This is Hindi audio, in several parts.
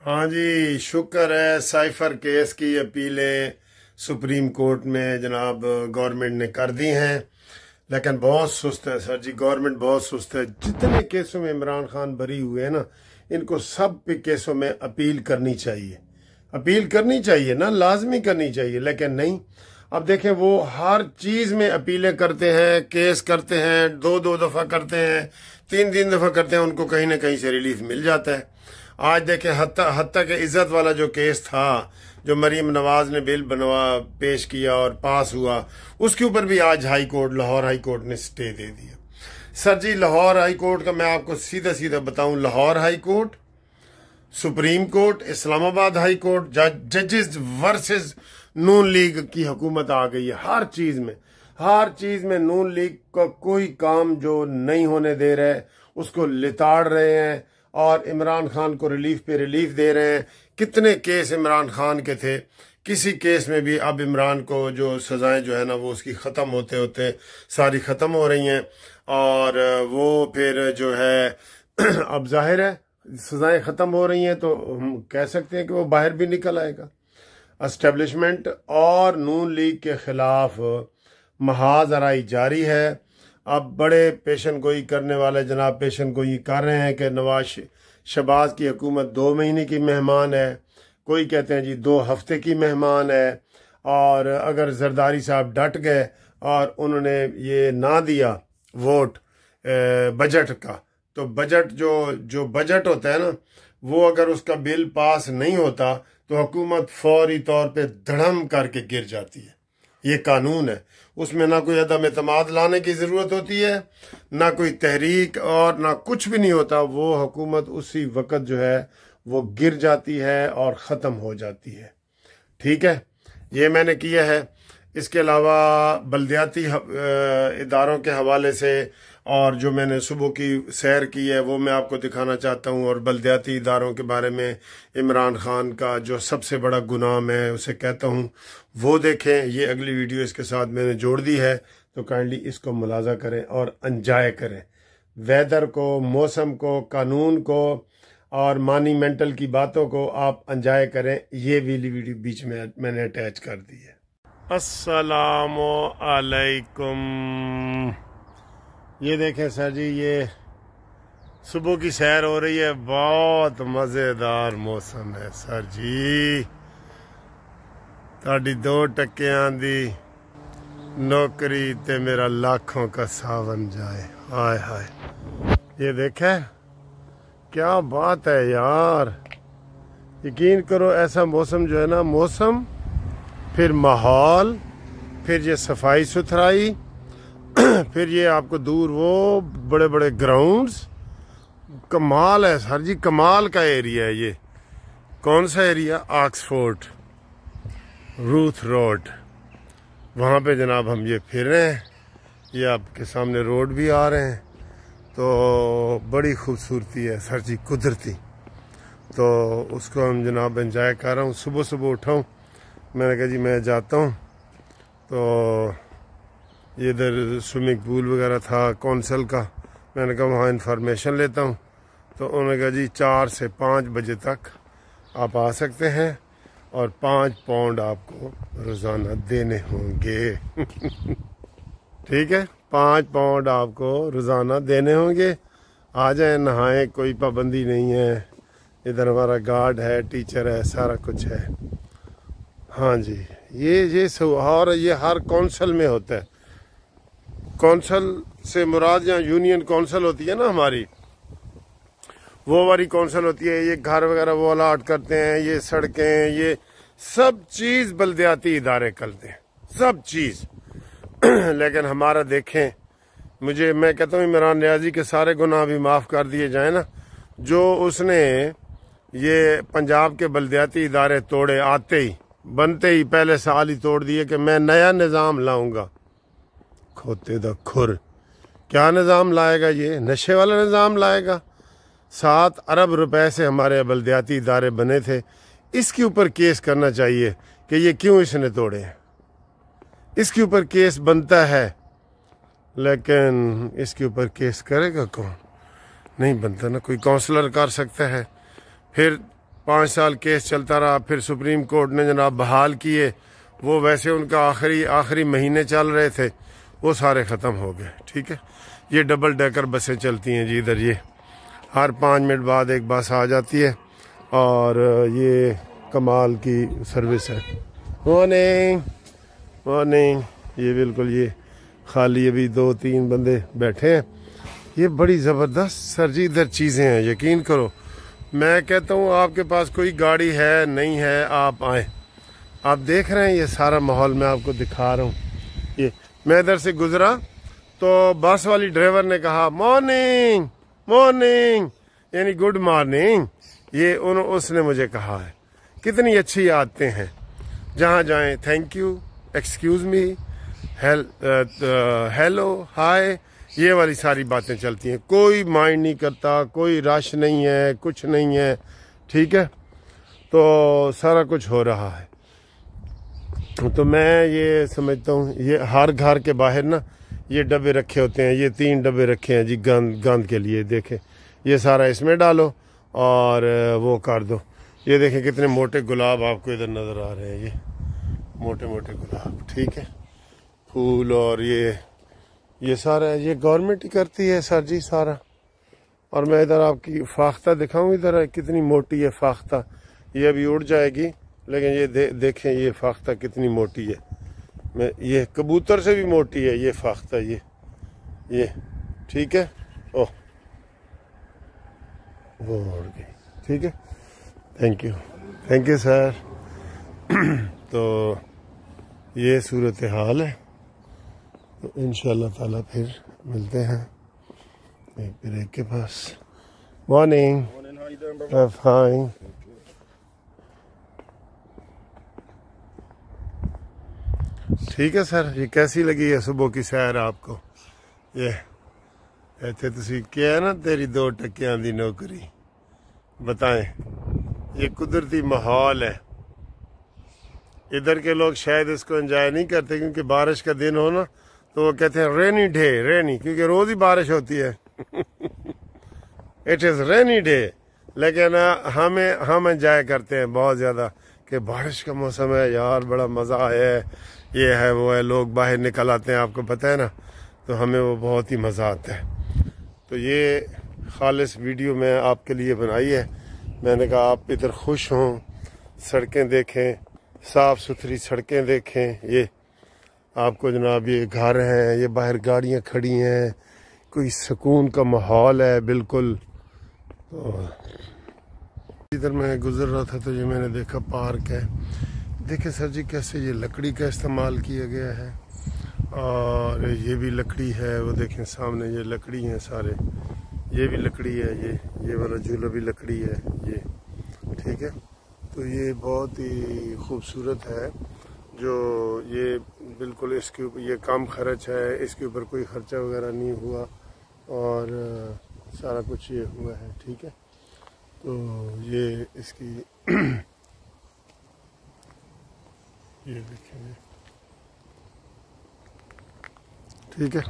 हाँ जी, शुक्र है। साइफर केस की अपीलें सुप्रीम कोर्ट में जनाब गवर्नमेंट ने कर दी हैं, लेकिन बहुत सुस्त है सर जी। गवर्नमेंट बहुत सुस्त है। जितने केसों में इमरान खान बरी हुए हैं ना, इनको सब केसों में अपील करनी चाहिए। अपील करनी चाहिए ना, लाजमी करनी चाहिए, लेकिन नहीं। अब देखें, वो हर चीज में अपीलें करते हैं, केस करते हैं, दो दो दफा करते हैं, तीन तीन दफा करते हैं, उनको कहीं ना कहीं से रिलीफ मिल जाता है। आज देखें, हत्ता के इज्जत वाला जो केस था, जो मरीम नवाज ने बिल पेश किया और पास हुआ, उसके ऊपर भी आज high court, Lahore high court ने स्टे दे दिया। सर जी, लाहौर हाई कोर्ट का मैं आपको सीधा सीधा बताऊं, Lahore high court, supreme court, Islamabad high court, जजेस वर्सेस नून लीग की हुकूमत आ गई है। हर चीज में नून लीग का कोई काम जो नहीं होने दे रहे, उसको लिताड़ रहे हैं और इमरान खान को रिलीफ पे रिलीफ दे रहे हैं। कितने केस इमरान खान के थे, किसी केस में भी अब इमरान को जो सजाएं जो है ना, वो उसकी ख़त्म होते होते सारी ख़त्म हो रही हैं। और वो फिर जो है अब जाहिर है सजाएं ख़त्म हो रही हैं, तो हम कह सकते हैं कि वो बाहर भी निकल आएगा। एस्टेब्लिशमेंट और नून लीग के खिलाफ महाजराई जारी है। अब बड़े पेशन गोई करने वाले जनाब पेशन गोई कर रहे हैं कि नवाज शहबाज की हुकूमत 2 महीने की मेहमान है, कोई कहते हैं जी 2 हफ्ते की मेहमान है। और अगर जरदारी साहब डट गए और उन्होंने ये ना दिया वोट बजट का, तो बजट जो बजट होता है ना, वो अगर उसका बिल पास नहीं होता तो हुकूमत फौरी तौर पे धड़म करके गिर जाती है। ये कानून है, उसमें ना कोई अदम एतमाद लाने की जरूरत होती है, ना कोई तहरीक और ना कुछ भी नहीं होता। वो हुकूमत उसी वक्त जो है वो गिर जाती है और ख़त्म हो जाती है। ठीक है, ये मैंने किया है। इसके अलावा बल्दियाती इदारों के हवाले से और जो मैंने सुबह की सैर की है वो मैं आपको दिखाना चाहता हूँ। और बल्दियाती इदारों के बारे में इमरान खान का जो सबसे बड़ा गुनाह मैं उसे कहता हूँ, वो देखें। ये अगली वीडियो इसके साथ मैंने जोड़ दी है, तो काइंडली इसको मुलाजा करें और एंजॉय करें। वेदर को, मौसम को, कानून को और मॉन्यूमेंटल की बातों को आप एंजॉय करें। ये वाली वीडियो बीच में मैंने अटैच कर दी है। अस्सलामु अलैकुम। ये देखें सर जी, ये सुबह की सैर हो रही है। बहुत मज़ेदार मौसम है सर जी। ताड़ी 2 टक्कियां दी नौकरी ते मेरा लाखों का सावन जाए। हाय हाय, ये देखे क्या बात है यार। यकीन करो, ऐसा मौसम जो है ना, मौसम फिर माहौल, फिर ये सफाई सुथराई, फिर ये आपको दूर वो बड़े बड़े ग्राउंड्स, कमाल है सर जी, कमाल का एरिया है ये। कौन सा एरिया? ऑक्सफोर्ड रूथ रोड, वहाँ पे जनाब हम ये फिर रहे हैं। ये आपके सामने रोड भी आ रहे हैं, तो बड़ी खूबसूरती है सर जी, कुदरती। तो उसको हम जनाब एंजॉय कर रहा हूँ। सुबह सुबह उठा हूँ, मैंने कहा जी मैं जाता हूँ। तो ये इधर स्विमिंग पूल वगैरह था कौंसल का, मैंने कहा वहाँ इंफॉर्मेशन लेता हूँ। तो उन्होंने कहा जी 4 से 5 बजे तक आप आ सकते हैं और 5 पाउंड आपको रोज़ाना देने होंगे। ठीक है, 5 पाउंड आपको रोज़ाना देने होंगे। आ जाए, नहाएं, कोई पाबंदी नहीं है। इधर हमारा गार्ड है, टीचर है, सारा कुछ है। हाँ जी, ये और ये हर कौंसल में होता है। कौंसल से मुराद जहाँ यूनियन कौंसल होती है ना हमारी, वो वाली कौंसल होती है। ये घर वगैरह वो अलाट करते हैं, ये सड़कें, ये सब चीज़ बल्दियाती इदारे करते हैं, सब चीज़। लेकिन हमारा देखें, मैं कहता हूँ इमरान नियाजी के सारे गुनाह भी माफ़ कर दिए जाए ना। जो उसने ये पंजाब के बल्दियाती इदारे तोड़े, आते ही बनते ही पहले साल ही तोड़ दिए कि मैं नया निज़ाम लाऊंगा। खोते दा खुर, क्या निज़ाम लाएगा? ये नशे वाला निज़ाम लाएगा। 7 अरब रुपए से हमारे बल्दियाती इदारे बने थे। इसके ऊपर केस करना चाहिए कि ये क्यों इसने तोड़े हैं। इसके ऊपर केस बनता है, लेकिन इसके ऊपर केस करेगा कौन? नहीं बनता ना, कोई काउंसलर कर सकता है। फिर 5 साल केस चलता रहा, फिर सुप्रीम कोर्ट ने जनाब बहाल किए। वो वैसे उनका आखिरी महीने चल रहे थे, वो सारे ख़त्म हो गए। ठीक है, ये डबल डेकर बसें चलती हैं जी इधर। ये हर 5 मिनट बाद एक बस आ जाती है और ये कमाल की सर्विस है। Morning morning. ये बिल्कुल ये खाली अभी 2-3 बंदे बैठे हैं। ये बड़ी ज़बरदस्त सर जी इधर चीज़ें हैं, यकीन करो। मैं कहता हूँ आपके पास कोई गाड़ी है नहीं है, आप आए। आप देख रहे हैं ये सारा माहौल मैं आपको दिखा रहा हूँ। ये मैं इधर से गुजरा तो बस वाली ड्राइवर ने कहा मॉर्निंग मॉर्निंग, यानी गुड मॉर्निंग। ये उसने मुझे कहा है। कितनी अच्छी आदतें हैं। जहाँ जाएं thank you, excuse me, hello, hi, ये वाली सारी बातें चलती हैं। कोई माइंड नहीं करता, कोई रश नहीं है, कुछ नहीं है। ठीक है, तो सारा कुछ हो रहा है। तो मैं ये समझता हूँ ये हर घर के बाहर ना ये डब्बे रखे होते हैं। ये 3 डब्बे रखे हैं जी गंद के लिए। देखें ये सारा इसमें डालो और वो कर दो। ये देखें कितने मोटे गुलाब आपको इधर नज़र आ रहे हैं। ये मोटे मोटे गुलाब, ठीक है, फूल। और ये सारा ये गवर्नमेंट ही करती है सर जी सारा। और मैं इधर आपकी फाख्ता दिखाऊं, इधर कितनी मोटी है फाख्ता। ये अभी उड़ जाएगी, लेकिन ये देखें ये फाख्ता कितनी मोटी है। मैं ये कबूतर से भी मोटी है ये फाख्ता। ये ठीक है। ओह वो उड़ गई। ठीक है, थैंक यू सर। तो ये सूरत हाल है। तो इंशाल्लाह ताला फिर मिलते हैं एक ब्रेक के पास। Morning, fine. ठीक है सर, ये कैसी लगी है सुबह की सैर आपको? ये इतने तुसी क्या है ना तेरी 2 टक्कियां दी नौकरी। बताएं, ये कुदरती माहौल है। इधर के लोग शायद इसको एंजॉय नहीं करते, क्योंकि बारिश का दिन हो ना तो वो कहते हैं रेनी डे, रेनी, क्योंकि रोज ही बारिश होती है। It is rainy day. लेकिन हम एंजॉय करते हैं बहुत ज़्यादा कि बारिश का मौसम है यार, बड़ा मज़ा है, ये है वो है। लोग बाहर निकल आते हैं, आपको पता है ना, तो हमें वो बहुत ही मज़ा आता है। तो ये खालिस वीडियो मैं आपके लिए बनाई है। मैंने कहा आप इधर खुश हों, सड़कें देखें, साफ़ सुथरी सड़कें देखें। ये आपको जनाब ये घर हैं, ये बाहर गाड़ियाँ खड़ी हैं, कोई सुकून का माहौल है बिल्कुल। तो इधर मैं गुजर रहा था तो ये मैंने देखा पार्क है। देखें सर जी कैसे ये लकड़ी का इस्तेमाल किया गया है। और ये भी लकड़ी है, वो देखें सामने ये लकड़ी है सारे। ये भी लकड़ी है, ये वाला झूला भी लकड़ी है ये। ठीक है, तो ये बहुत ही खूबसूरत है। जो ये बिल्कुल इसके ऊपर ये कम खर्च है, इसके ऊपर कोई ख़र्चा वगैरह नहीं हुआ और सारा कुछ ये हुआ है। ठीक है, तो ये इसकी ये देखेंगे। ठीक है,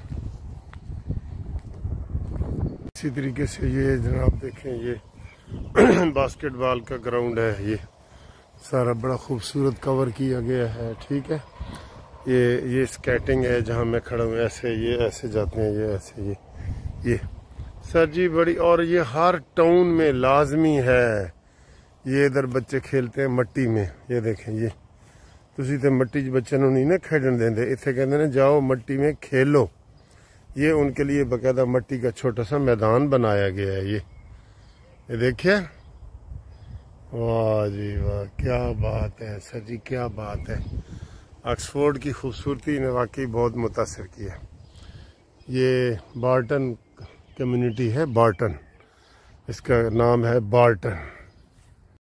इसी तरीके से ये जनाब देखें ये बास्केटबॉल का ग्राउंड है। ये सारा बड़ा खूबसूरत कवर किया गया है। ठीक है, ये स्केटिंग है जहाँ मैं खड़ा हूँ। ऐसे ये ऐसे जाते हैं, ये ऐसे ये सर जी बड़ी। और ये हर टाउन में लाजमी है। ये इधर बच्चे खेलते हैं मट्टी में। ये देखें ये तुसी तो मट्टी च बच्चों नहीं ना खेडन देंदे, इत्थे कहते हैं जाओ मट्टी में खेलो। ये उनके लिए बाकायदा मट्टी का छोटा सा मैदान बनाया गया है। ये देखिए, वाह जी वाह, क्या बात है सर जी, क्या बात है। ऑक्सफोर्ड की खूबसूरती ने वाकई बहुत मुतासिर किया। ये बार्टन कम्युनिटी है, बार्टन, इसका नाम है बार्टन।